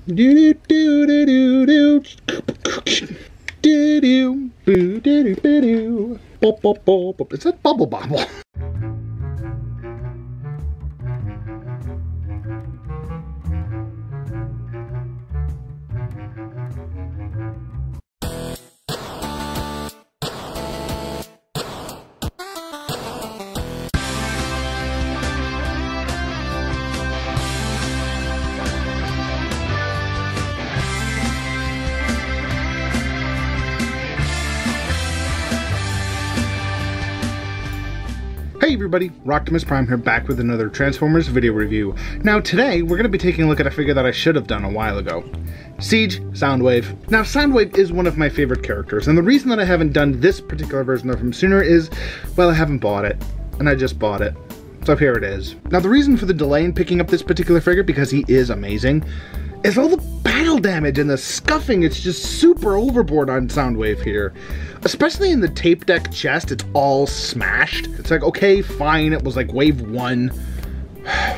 Do do do do do do. Do do do do do do. Bop bop bop bop. Is that bubble bobble? Hey everybody, Rocktimus Prime here, back with another Transformers video review. Now today, we're going to be taking a look at a figure that I should have done a while ago. Sheesh, Soundwave. Now Soundwave is one of my favorite characters, and the reason that I haven't done this particular version of him sooner is, well, I haven't bought it, and I just bought it. So here it is. Now the reason for the delay in picking up this particular figure, because he is amazing, is all the battle damage and the scuffing. It's just super overboard on Soundwave here. Especially in the tape deck chest, it's all smashed. It's like, okay, fine, it was like wave 1.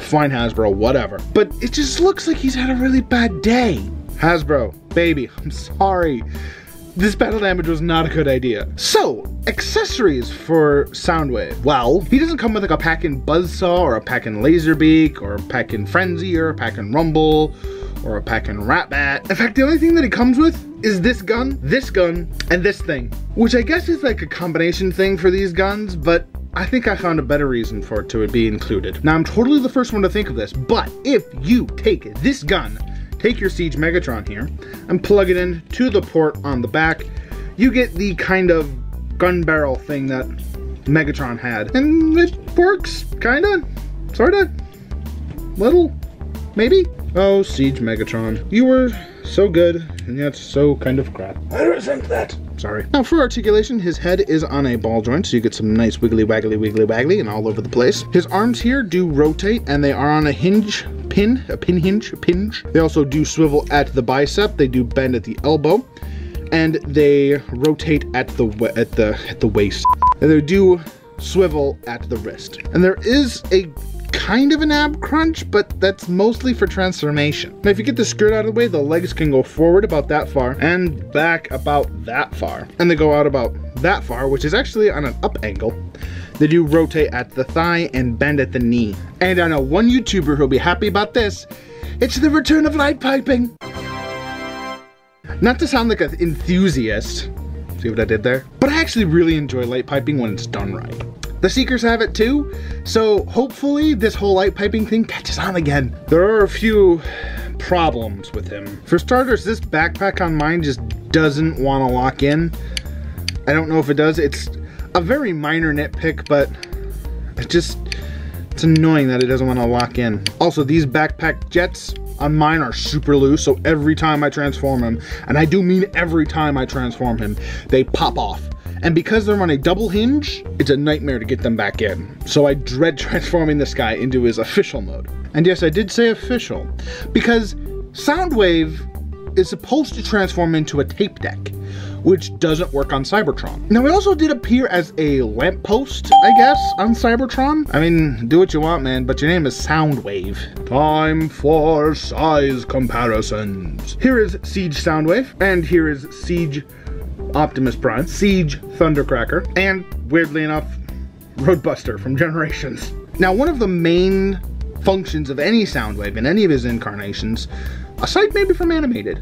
Fine, Hasbro, whatever. But it just looks like he's had a really bad day. Hasbro, baby, I'm sorry. This battle damage was not a good idea. So, accessories for Soundwave. Well, he doesn't come with like a pack-in Buzzsaw, or a pack-in Laserbeak, or a pack-in Frenzy, or a pack-in Rumble, or a pack-in Ratbat. In fact, the only thing that he comes with is this gun, and this thing. Which I guess is like a combination thing for these guns, but I think I found a better reason for it to be included. Now, I'm totally the first one to think of this, but if you take this gun, take your Siege Megatron here, and plug it in to the port on the back, you get the kind of gun barrel thing that Megatron had. And it works, kinda, sorta, little, maybe? Oh, Siege Megatron, you were so good, and yet so kind of crap. I resent that. Sorry. Now for articulation, his head is on a ball joint, so you get some nice wiggly waggly and all over the place. His arms here do rotate, and they are on a hinge, a pin hinge. They also do swivel at the bicep, they do bend at the elbow, and they rotate at the waist. And they do swivel at the wrist. And there is a kind of an ab crunch, but that's mostly for transformation. Now if you get the skirt out of the way, the legs can go forward about that far and back about that far. And they go out about that far, which is actually on an up angle. They do rotate at the thigh and bend at the knee. And I know one YouTuber who'll be happy about this. It's the return of light piping. Not to sound like an enthusiast, see what I did there? But I actually really enjoy light piping when it's done right. The Seekers have it too, so hopefully this whole light piping thing catches on again. There are a few problems with him. For starters, this backpack on mine just doesn't want to lock in. I don't know if it does. It's a very minor nitpick, but it's annoying that it doesn't want to lock in. Also, these backpack jets on mine are super loose, so every time I transform him, and I do mean every time I transform him, they pop off. And because they're on a double hinge, it's a nightmare to get them back in. So I dread transforming this guy into his official mode. And yes, I did say official, because Soundwave is supposed to transform into a tape deck, which doesn't work on Cybertron. Now, it also did appear as a lamppost, I guess, on Cybertron. I mean, do what you want, man, but your name is Soundwave. Time for size comparisons. Here is Siege Soundwave, and here is Siege Optimus Prime, Siege Thundercracker, and weirdly enough, Roadbuster from Generations. Now, one of the main functions of any Soundwave in any of his incarnations, aside maybe from animated,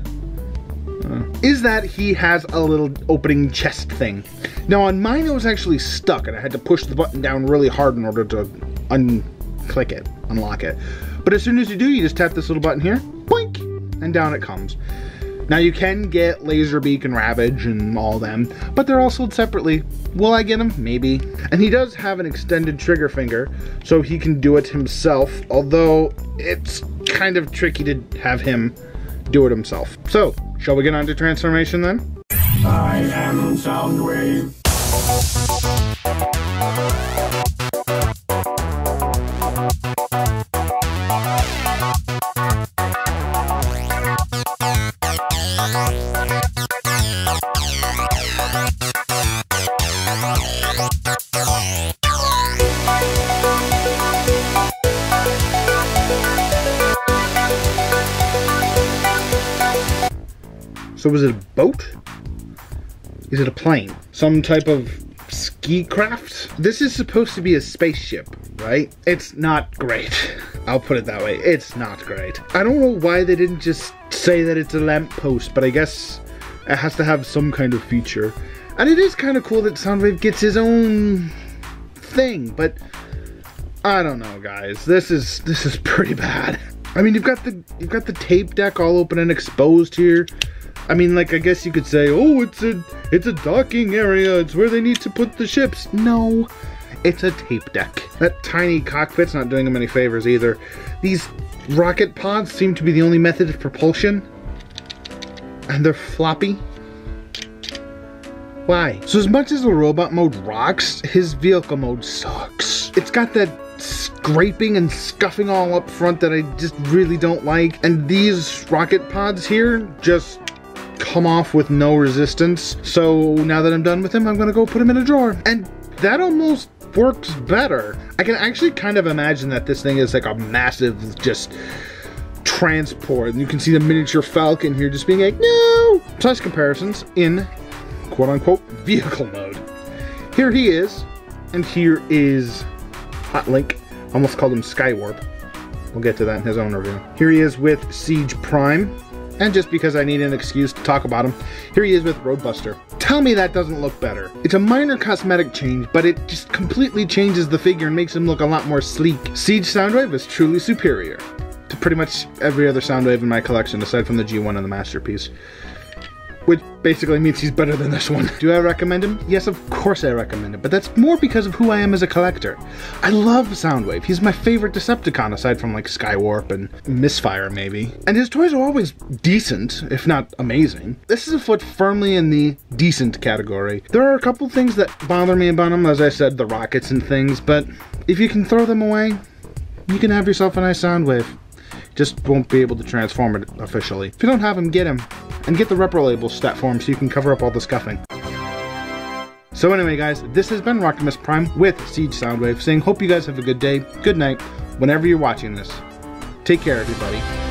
is that he has a little opening chest thing. Now on mine it was actually stuck and I had to push the button down really hard in order to unclick it, unlock it. But as soon as you do, you just tap this little button here, boink, and down it comes. Now you can get Laserbeak and Ravage and all them, but they're all sold separately. Will I get them? Maybe. And he does have an extended trigger finger, so he can do it himself, although it's kind of tricky to have him do it himself. So, shall we get on to transformation then? I am Soundwave. So was it a boat? Is it a plane? Some type of ski craft? This is supposed to be a spaceship, right? It's not great. I'll put it that way. It's not great. I don't know why they didn't just say that it's a lamppost, but I guess it has to have some kind of feature. And it is kind of cool that Soundwave gets his own thing, but I don't know, guys. This is pretty bad. I mean, you've got the tape deck all open and exposed here. I mean, like, I guess you could say, oh, it's a docking area. It's where they need to put the ships. No, it's a tape deck. That tiny cockpit's not doing them any favors either. These rocket pods seem to be the only method of propulsion. And they're floppy. Why? So as much as the robot mode rocks, his vehicle mode sucks. It's got that scraping and scuffing all up front that I just really don't like. And these rocket pods here just come off with no resistance. So now that I'm done with him, I'm gonna go put him in a drawer. And that almost works better. I can actually kind of imagine that this thing is like a massive just transport. And you can see the miniature Falcon here just being like, no! Size comparisons in quote-unquote vehicle mode. Here he is, and here is Hot Link. Almost called him Skywarp. We'll get to that in his own review. Here he is with Siege Prime, and just because I need an excuse to talk about him, here he is with Roadbuster. Tell me that doesn't look better. It's a minor cosmetic change, but it just completely changes the figure and makes him look a lot more sleek. Siege Soundwave is truly superior to pretty much every other Soundwave in my collection, aside from the G1 and the Masterpiece. Which basically means he's better than this one. Do I recommend him? Yes, of course I recommend him, but that's more because of who I am as a collector. I love Soundwave. He's my favorite Decepticon, aside from like Skywarp and Misfire maybe. And his toys are always decent, if not amazing. This is a foot firmly in the decent category. There are a couple things that bother me about him, as I said, the rockets and things, but if you can throw them away, you can have yourself a nice Soundwave. Just won't be able to transform it officially. If you don't have him, get him. And get the repro label stat for him so you can cover up all the scuffing. So anyway, guys, this has been Rocktimus Prime with Siege Soundwave saying hope you guys have a good day, good night, whenever you're watching this. Take care, everybody.